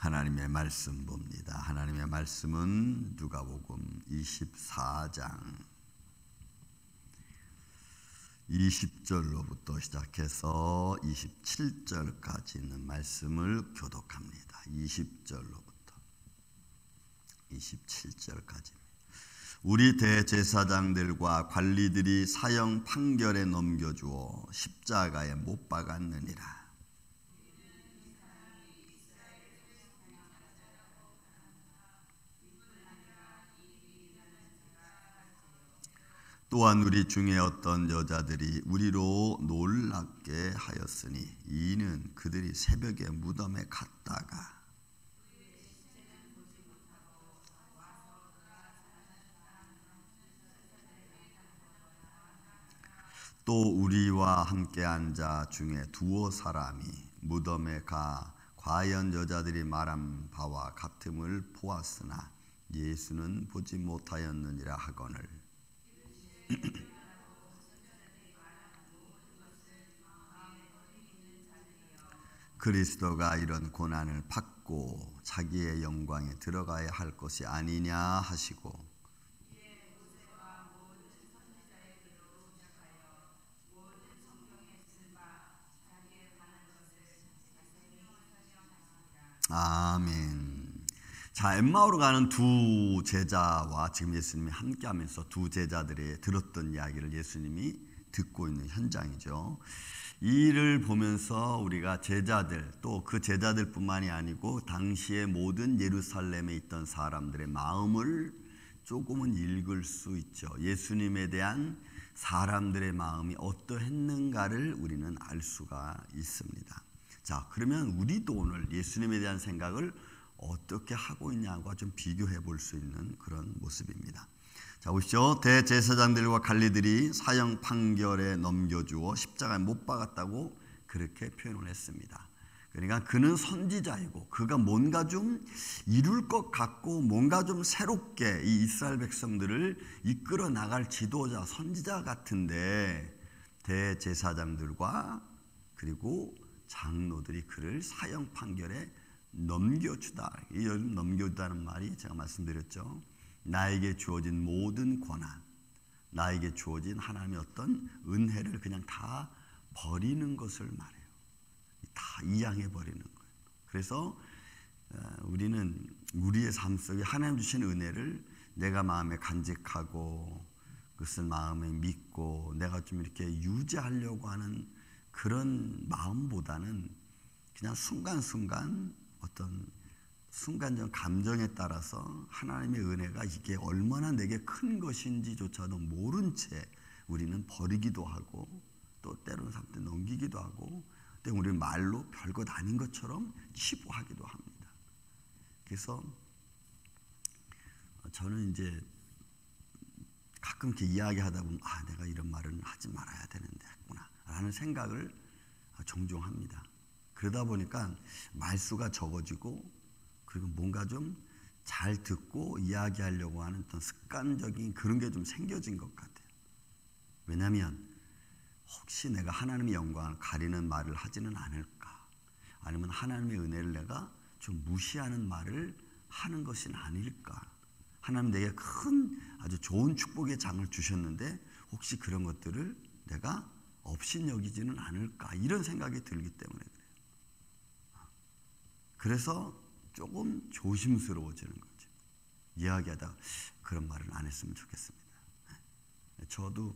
하나님의 말씀 봅니다. 하나님의 말씀은 누가복음 24장 20절로부터 시작해서 27절까지 있는 말씀을 교독합니다. 20절로부터 27절까지. 우리 대제사장들과 관리들이 사형 판결에 넘겨주어 십자가에 못 박았느니라. 또한 우리 중에 어떤 여자들이 우리로 놀랍게 하였으니 이는 그들이 새벽에 무덤에 갔다가 또 우리와 함께 앉아 중에 두어 사람이 무덤에 가 과연 여자들이 말한 바와 같음을 보았으나 예수는 보지 못하였느니라 하거늘 그리스도가 이런 고난을 받고 자기의 영광에 들어가야 할 것이 아니냐 하시고 아멘. 자, 엠마오로 가는 두 제자와 지금 예수님이 함께하면서 두 제자들이 들었던 이야기를 예수님이 듣고 있는 현장이죠. 이 일을 보면서 우리가 제자들 또 그 제자들뿐만이 아니고 당시에 모든 예루살렘에 있던 사람들의 마음을 조금은 읽을 수 있죠. 예수님에 대한 사람들의 마음이 어떠했는가를 우리는 알 수가 있습니다. 자, 그러면 우리도 오늘 예수님에 대한 생각을 어떻게 하고 있냐와 좀 비교해 볼 수 있는 그런 모습입니다. 자, 보시죠. 대제사장들과 관리들이 사형 판결에 넘겨주어 십자가에 못 박았다고 그렇게 표현을 했습니다. 그러니까 그는 선지자이고 그가 뭔가 좀 이룰 것 같고 뭔가 좀 새롭게 이 이스라엘 백성들을 이끌어 나갈 지도자, 선지자 같은데 대제사장들과 그리고 장로들이 그를 사형 판결에 넘겨주다. 이 넘겨주다는 말이 제가 말씀드렸죠. 나에게 주어진 모든 권한, 나에게 주어진 하나님의 어떤 은혜를 그냥 다 버리는 것을 말해요. 다 이양해 버리는 거예요. 그래서 우리는 우리의 삶 속에 하나님 주신 은혜를 내가 마음에 간직하고 그것을 마음에 믿고 내가 좀 이렇게 유지하려고 하는 그런 마음보다는 그냥 순간순간 어떤 순간적 감정에 따라서 하나님의 은혜가 이게 얼마나 내게 큰 것인지조차도 모른 채 우리는 버리기도 하고 또 때로는 삶때 넘기기도 하고 또 우리는 말로 별것 아닌 것처럼 치부하기도 합니다. 그래서 저는 이제 가끔 이렇게 이야기하다 보면 내가 이런 말은 하지 말아야 되는데 했구나 라는 생각을 종종 합니다. 그러다 보니까 말수가 적어지고 그리고 뭔가 좀 잘 듣고 이야기하려고 하는 어떤 습관적인 그런 게 좀 생겨진 것 같아요. 왜냐하면 혹시 내가 하나님의 영광을 가리는 말을 하지는 않을까, 아니면 하나님의 은혜를 내가 좀 무시하는 말을 하는 것은 아닐까. 하나님 내게 큰 아주 좋은 축복의 장을 주셨는데 혹시 그런 것들을 내가 업신여기지는 않을까 이런 생각이 들기 때문에 그래요. 그래서 조금 조심스러워지는 거죠. 이야기하다가 그런 말은 안 했으면 좋겠습니다. 저도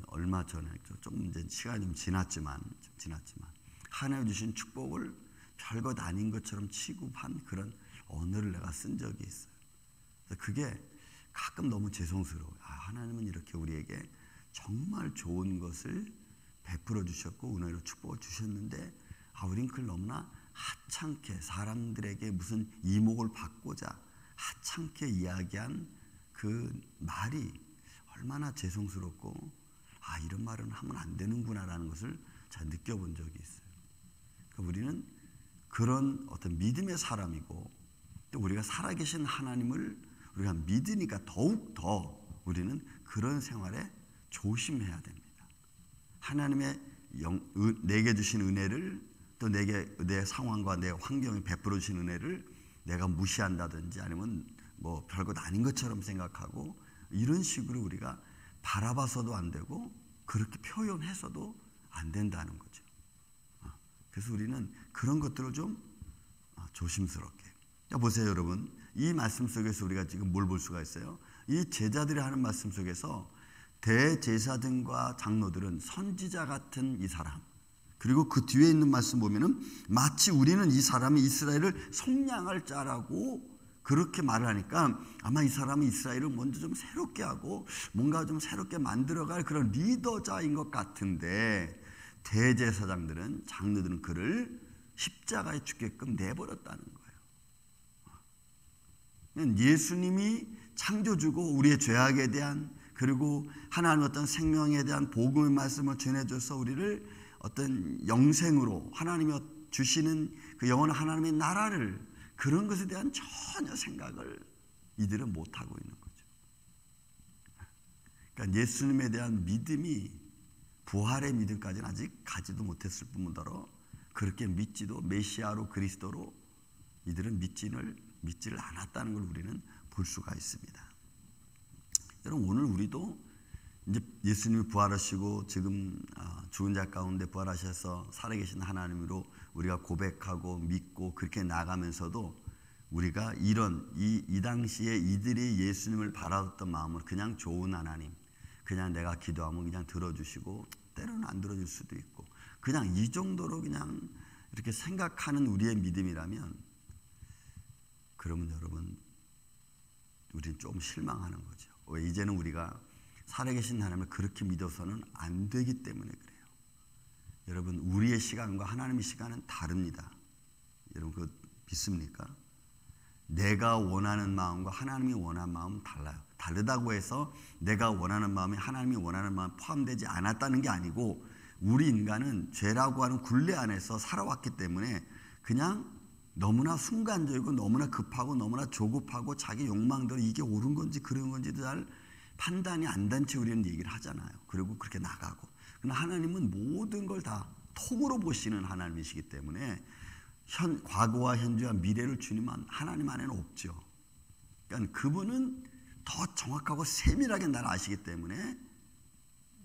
얼마 전에 좀 이제 시간이 좀 지났지만 하나님 주신 축복을 별것 아닌 것처럼 취급한 그런 언어를 내가 쓴 적이 있어요. 그게 가끔 너무 죄송스러워요. 하나님은 이렇게 우리에게 정말 좋은 것을 베풀어 주셨고 은혜로 축복을 주셨는데 우린 그걸 너무나 하찮게 사람들에게 무슨 이목을 받고자 하찮게 이야기한 그 말이 얼마나 죄송스럽고 이런 말은 하면 안 되는구나라는 것을 잘 느껴본 적이 있어요. 그러니까 우리는 그런 어떤 믿음의 사람이고 또 우리가 살아계신 하나님을 우리가 믿으니까 더욱 더 우리는 그런 생활에 조심해야 됩니다. 하나님의 내게 주신 은혜를 또 내게 내 상황과 내 환경이 베풀어 주신 은혜를 내가 무시한다든지 아니면 뭐 별것 아닌 것처럼 생각하고 이런 식으로 우리가 바라봐서도 안 되고 그렇게 표현해서도 안 된다는 거죠. 그래서 우리는 그런 것들을 좀 조심스럽게. 보세요, 여러분. 이 말씀 속에서 우리가 지금 뭘 볼 수가 있어요? 이 제자들이 하는 말씀 속에서 대제사장과 장로들은 선지자 같은 이 사람, 그리고 그 뒤에 있는 말씀 보면은 마치 우리는 이 사람이 이스라엘을 속량할 자라고 그렇게 말을 하니까 아마 이 사람이 이스라엘을 먼저 좀 새롭게 하고 뭔가 좀 새롭게 만들어갈 그런 리더자인 것 같은데, 대제사장들은, 장로들은 그를 십자가에 죽게끔 내버렸다는 거예요. 예수님이 창조주고 우리의 죄악에 대한, 그리고 하나님의 어떤 생명에 대한 복음의 말씀을 전해줘서 우리를 어떤 영생으로 하나님이 주시는 그 영원한 하나님의 나라를, 그런 것에 대한 전혀 생각을 이들은 못하고 있는 거죠. 그러니까 예수님에 대한 믿음이 부활의 믿음까지는 아직 가지도 못했을 뿐더러 그렇게 믿지도, 메시아로 그리스도로 이들은 믿지를 않았다는 걸 우리는 볼 수가 있습니다. 여러분, 오늘 우리도 이제 예수님이 부활하시고 지금 죽은 자 가운데 부활하셔서 살아계신 하나님으로 우리가 고백하고 믿고 그렇게 나가면서도 우리가 이 당시에 이들이 예수님을 바라봤던 마음으로 그냥 좋은 하나님, 그냥 내가 기도하면 그냥 들어주시고 때로는 안 들어줄 수도 있고 그냥 이 정도로 그냥 이렇게 생각하는 우리의 믿음이라면, 그러면 여러분 우리는 좀 실망하는 거죠. 왜? 이제는 우리가 살아계신 하나님을 그렇게 믿어서는 안 되기 때문에 그래요. 여러분, 우리의 시간과 하나님의 시간은 다릅니다. 여러분 그거 믿습니까? 내가 원하는 마음과 하나님이 원하는 마음은 달라요. 다르다고 해서 내가 원하는 마음이 하나님이 원하는 마음 포함되지 않았다는 게 아니고, 우리 인간은 죄라고 하는 굴레 안에서 살아왔기 때문에 그냥 너무나 순간적이고 너무나 급하고 너무나 조급하고 자기 욕망대로 이게 옳은 건지 그런 건지도 잘 판단이 안 된 채 우리는 얘기를 하잖아요. 그리고 그렇게 나가고. 그러나 하나님은 모든 걸 다 통으로 보시는 하나님이시기 때문에 과거와 현재와 미래를 하나님 안에는 없죠. 그러니까 그분은 더 정확하고 세밀하게 나를 아시기 때문에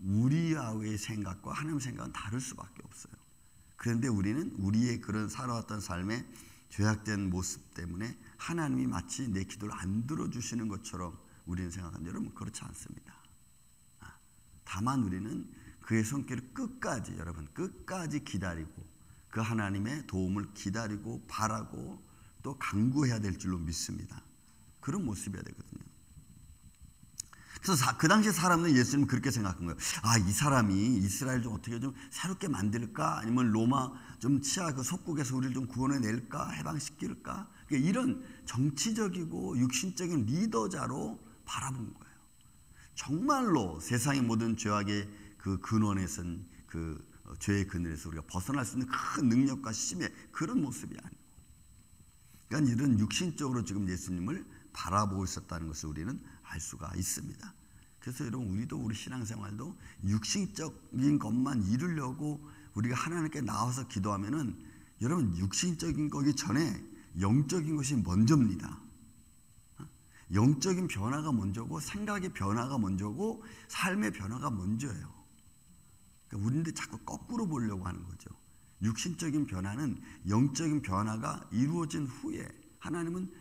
우리의 생각과 하나님의 생각은 다를 수밖에 없어요. 그런데 우리는 우리의 그런 살아왔던 삶의 죄악된 모습 때문에 하나님이 마치 내 기도를 안 들어주시는 것처럼 우리는 생각하는데, 여러분 그렇지 않습니다. 다만 우리는 그의 손길을 끝까지 기다리고 그 하나님의 도움을 기다리고 바라고 또 간구해야 될 줄로 믿습니다. 그런 모습이어야 되거든요. 그래서 그 당시 사람들은 예수님은 그렇게 생각한 거예요. 이 사람이 이스라엘 좀 어떻게 좀 새롭게 만들까? 아니면 로마 좀 치하 그 속국에서 우리를 좀 구원해낼까? 해방시킬까? 그러니까 이런 정치적이고 육신적인 리더자로 바라본 거예요. 정말로 세상의 모든 죄악의 그 근원에선 그 죄의 그늘에서 우리가 벗어날 수 있는 큰 능력과 힘의 그런 모습이 아니고, 그러니까 이런 육신적으로 지금 예수님을 바라보고 있었다는 것을 우리는 알 수가 있습니다. 그래서 여러분, 우리도 우리 신앙생활도 육신적인 것만 이루려고 우리가 하나님께 나와서 기도하면은, 여러분 육신적인 거기 전에 영적인 것이 먼저입니다. 영적인 변화가 먼저고 생각의 변화가 먼저고 삶의 변화가 먼저예요. 그러니까 우리인데 자꾸 거꾸로 보려고 하는 거죠. 육신적인 변화는 영적인 변화가 이루어진 후에, 하나님은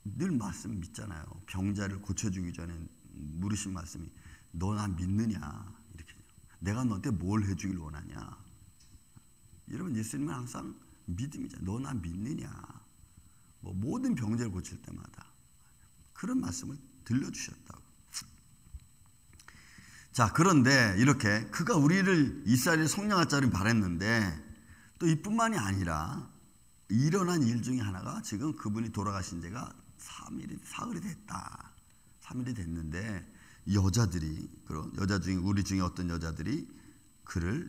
늘 말씀 믿잖아요. 병자를 고쳐주기 전에 물으신 말씀이 너 나 믿느냐, 이렇게. 내가 너한테 뭘 해주길 원하냐. 여러분, 예수님은 항상 믿음이잖아요. 너 나 믿느냐. 모든 병자를 고칠 때마다 그런 말씀을 들려주셨다고. 자, 그런데 이렇게 그가 우리를 이스라엘의 속량할 자를 바랬는데, 또 이뿐만이 아니라 일어난 일 중에 하나가, 지금 그분이 돌아가신 지가 사흘이 됐다. 3일이 됐는데 그런 여자 중에, 우리 중에 어떤 여자들이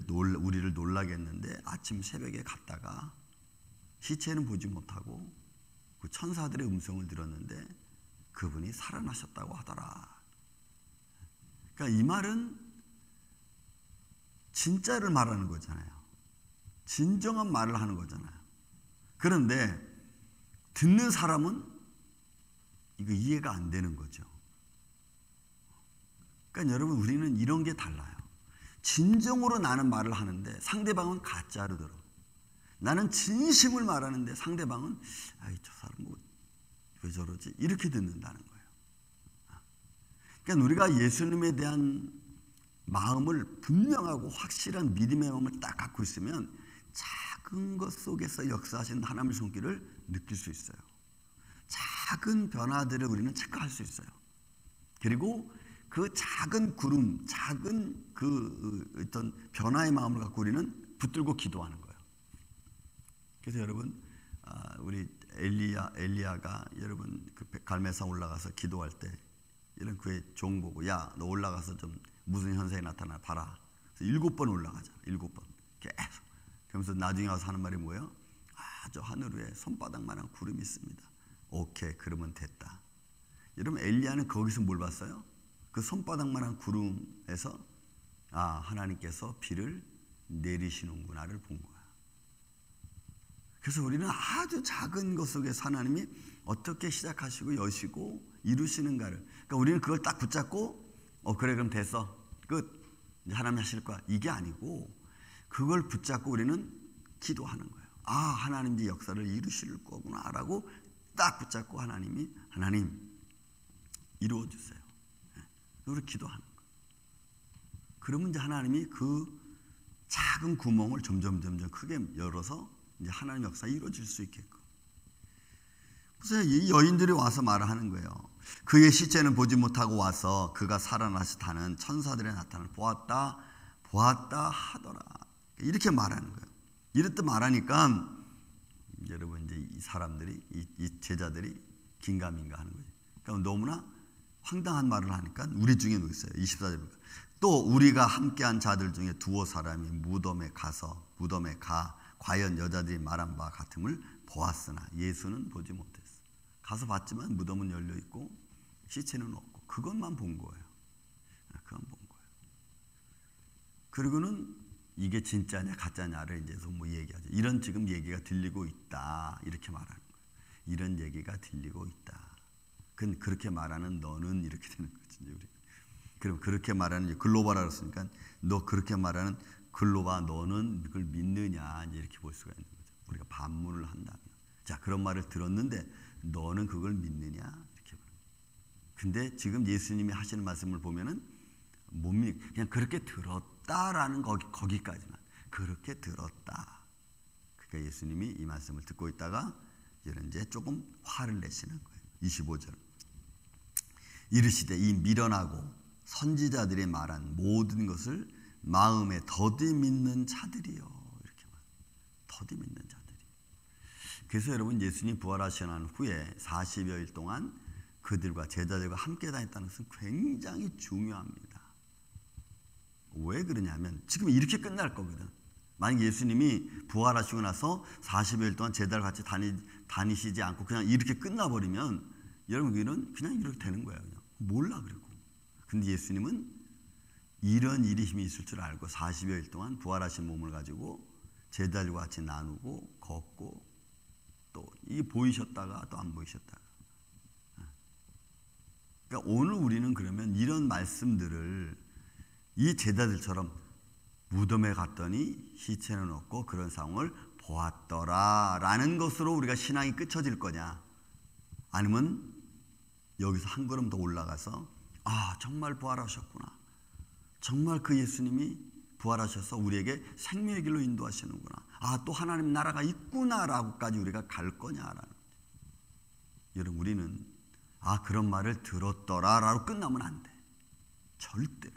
우리를 놀라게 했는데, 아침 새벽에 갔다가 시체는 보지 못하고 그 천사들의 음성을 들었는데 그분이 살아나셨다고 하더라. 그러니까 이 말은 진짜를 말하는 거잖아요. 진정한 말을 하는 거잖아요. 그런데 듣는 사람은 이거 이해가 안 되는 거죠. 그러니까 여러분, 우리는 이런 게 달라요. 진정으로 나는 말을 하는데 상대방은 가짜로 들어. 나는 진심을 말하는데 상대방은 아이, 저 사람 뭐 왜 저러지? 이렇게 듣는다는 거예요. 그러니까 우리가 예수님에 대한 마음을 분명하고 확실한 믿음의 마음을 딱 갖고 있으면 작은 것 속에서 역사하시는 하나님의 손길을 느낄 수 있어요. 작은 변화들을 우리는 체크할 수 있어요. 그리고 그 작은 구름, 작은 그 어떤 변화의 마음을 갖고 우리는 붙들고 기도하는 거예요. 그래서 여러분, 우리 엘리야가 여러분 그 갈멜산 올라가서 기도할 때 이런 그의 종 보고, 야, 너 올라가서 좀 무슨 현상이 나타나 봐라. 그래서 7번 올라가자. 7번 계속. 그러면서 나중에 와서 하는 말이 뭐예요? 저 하늘 위에 손바닥만한 구름이 있습니다. 오케이, 그러면 됐다. 여러분, 엘리야는 거기서 뭘 봤어요? 그 손바닥만한 구름에서 하나님께서 비를 내리시는구나를 본 거야. 그래서 우리는 아주 작은 것 속에서 하나님이 어떻게 시작하시고 여시고 이루시는가를, 그러니까 우리는 그걸 딱 붙잡고 그래, 그럼 됐어, 끝, 이제 하나님이 하실 거야, 이게 아니고 그걸 붙잡고 우리는 기도하는 거예요. 하나님 이제 역사를 이루실 거구나 라고 딱 붙잡고 하나님 이루어 주세요. 우리 기도하는 거예요. 그러면 이제 하나님이 그 작은 구멍을 점점 크게 열어서 이제 하나님 역사 이루어질 수 있게끔. 그래서 이 여인들이 와서 말을 하는 거예요. 그의 시체는 보지 못하고 와서 그가 살아나시다는 천사들의 나타남을 보았다 하더라. 이렇게 말하는 거예요. 이렇게 말하니까 여러분, 이제 이 사람들이, 이 제자들이 긴가민가 하는 거죠. 그러니까 너무나 황당한 말을 하니까 우리 중에 누구 있어요? 24절 보니까 또 우리가 함께한 자들 중에 두어 사람이 무덤에 가 과연 여자들이 말한 바 같음을 보았으나 예수는 보지 못했어. 가서 봤지만 무덤은 열려 있고 시체는 없고 그것만 본 거예요. 그건 본 거예요. 그리고는 이게 진짜냐 가짜냐를 이제 뭐 얘기하죠. 이런 지금 얘기가 들리고 있다, 이렇게 말하는 거예요. 이런 얘기가 들리고 있다. 그렇게 말하는 너는 이렇게 되는 거지. 우리. 그럼 그렇게 말하는 글로바라고 했으니까 너 그렇게 말하는 글로바 너는 그걸 믿느냐, 이렇게 볼 수가 있는 거죠. 우리가 반문을 한다면, 자, 그런 말을 들었는데 너는 그걸 믿느냐, 이렇게. 근데 지금 예수님이 하시는 말씀을 보면은 못 믿, 그냥 그렇게 들었다라는 거기까지만, 그렇게 들었다. 그러니까 예수님이 이 말씀을 듣고 있다가 이제 조금 화를 내시는 거예요. 25절. 이르시되 이 미련하고 선지자들이 말한 모든 것을 마음에 더디 믿는 자들이요, 이렇게 말. 더디 믿는 자들이. 그래서 여러분, 예수님 부활하신 후에 40여일 동안 그들과 제자들과 함께 다녔다는 것은 굉장히 중요합니다. 왜 그러냐면 지금 이렇게 끝날 거거든. 만약 예수님이 부활하시고 나서 40여일 동안 제자들 같이 다니시지 않고 그냥 이렇게 끝나버리면 여러분, 그냥 이렇게 되는 거예요. 그냥 몰라. 그리고 근데 예수님은 이런 일이 힘이 있을 줄 알고 40여일 동안 부활하신 몸을 가지고 제자들과 같이 나누고 걷고, 또 이게 보이셨다가 또 안 보이셨다가. 그러니까 오늘 우리는 그러면 이런 말씀들을 이 제자들처럼 무덤에 갔더니 시체는 없고 그런 상황을 보았더라 라는 것으로 우리가 신앙이 끝쳐질 거냐, 아니면 여기서 한 걸음 더 올라가서 정말 부활하셨구나, 정말 그 예수님이 부활하셔서 우리에게 생명의 길로 인도하시는구나, 또 하나님 나라가 있구나라고까지 우리가 갈 거냐라는 거죠. 여러분, 우리는 그런 말을 들었더라라고 끝나면 안 돼. 절대로.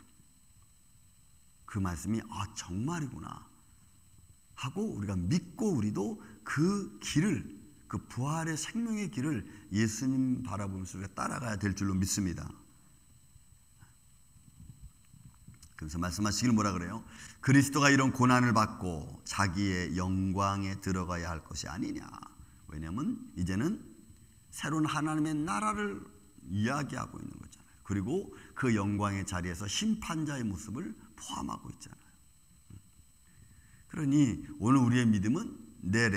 그 말씀이 정말이구나 하고 우리가 믿고, 우리도 그 길을, 그 부활의 생명의 길을 예수님 바라보면서 우리가 따라가야 될 줄로 믿습니다. 그래서 말씀하시길 뭐라 그래요? 그리스도가 이런 고난을 받고 자기의 영광에 들어가야 할 것이 아니냐. 왜냐하면 이제는 새로운 하나님의 나라를 이야기하고 있는 거잖아요. 그리고 그 영광의 자리에서 심판자의 모습을 포함하고 있잖아요. 그러니 오늘 우리의 믿음은 내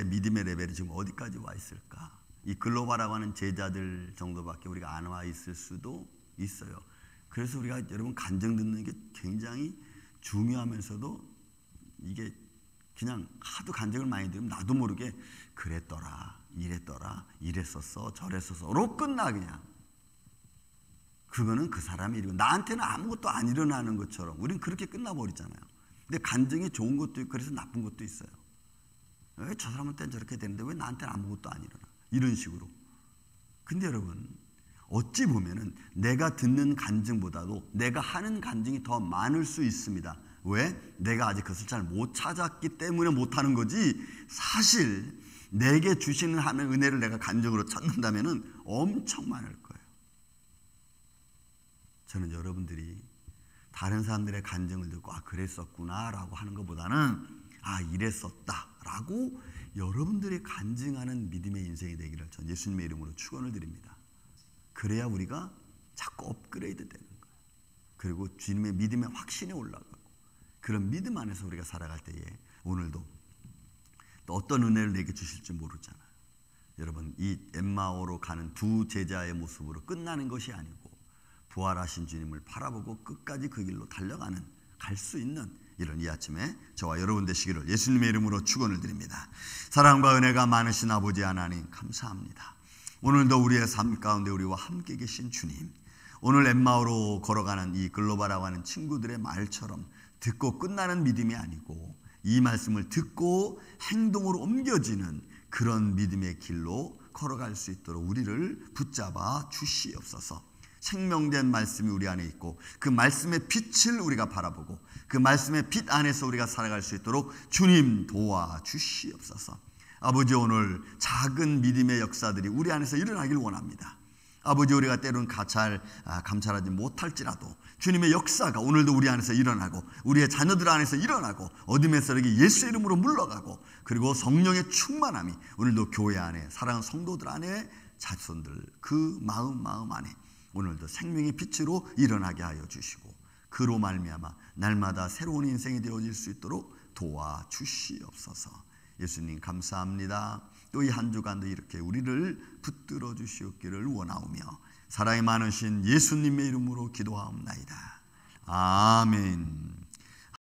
믿음의 레벨이 지금 어디까지 와 있을까? 이 글로바라고 하는 제자들 정도밖에 우리가 안 와 있을 수도 있어요. 그래서 우리가 여러분 간증 듣는 게 굉장히 중요하면서도 이게 그냥 하도 간증을 많이 들으면 나도 모르게 그랬더라, 이랬더라, 이랬었어, 저랬었어로 끝나 그냥. 그거는 그 사람이 이러고 나한테는 아무것도 안 일어나는 것처럼 우리는 그렇게 끝나버리잖아요. 근데 간증이 좋은 것도 있고 그래서 나쁜 것도 있어요. 왜 저 사람한테는 저렇게 되는데 왜 나한테는 아무것도 안 일어나? 이런 식으로. 근데 여러분 어찌 보면은 내가 듣는 간증보다도 내가 하는 간증이 더 많을 수 있습니다. 왜? 내가 아직 그것을 잘 못 찾았기 때문에 못하는 거지, 사실 내게 주시는 하나님의 은혜를 내가 간증으로 찾는다면은 엄청 많을 거예요. 저는 여러분들이 다른 사람들의 간증을 듣고 그랬었구나 라고 하는 것보다는 이랬었다 라고 여러분들이 간증하는 믿음의 인생이 되기를 전 예수님의 이름으로 축원을 드립니다. 그래야 우리가 자꾸 업그레이드 되는 거예요. 그리고 주님의 믿음의 확신이 올라가고 그런 믿음 안에서 우리가 살아갈 때에 오늘도 또 어떤 은혜를 내게 주실지 모르잖아요. 여러분 이 엠마오로 가는 두 제자의 모습으로 끝나는 것이 아니고 부활하신 주님을 바라보고 끝까지 그 길로 달려가는, 갈 수 있는 이런 이 아침에 저와 여러분 되시기를 예수님의 이름으로 축원을 드립니다. 사랑과 은혜가 많으신 아버지 하나님 감사합니다. 오늘도 우리의 삶 가운데 우리와 함께 계신 주님, 오늘 엠마오로 걸어가는 이 글로바라고 하는 친구들의 말처럼 듣고 끝나는 믿음이 아니고 이 말씀을 듣고 행동으로 옮겨지는 그런 믿음의 길로 걸어갈 수 있도록 우리를 붙잡아 주시옵소서. 생명된 말씀이 우리 안에 있고 그 말씀의 빛을 우리가 바라보고 그 말씀의 빛 안에서 우리가 살아갈 수 있도록 주님 도와주시옵소서. 아버지 오늘 작은 믿음의 역사들이 우리 안에서 일어나길 원합니다. 아버지 우리가 때로는 감찰하지 못할지라도 주님의 역사가 오늘도 우리 안에서 일어나고 우리의 자녀들 안에서 일어나고 어둠의 세력이 예수 이름으로 물러가고 그리고 성령의 충만함이 오늘도 교회 안에 사랑하는 성도들 안에 자손들 그 마음 안에 오늘도 생명의 빛으로 일어나게 하여 주시고 그로 말미암아 날마다 새로운 인생이 되어질 수 있도록 도와주시옵소서. 예수님 감사합니다. 또 이 한 주간도 이렇게 우리를 붙들어 주시옵기를 원하오며 사랑이 많으신 예수님의 이름으로 기도하옵나이다. 아멘.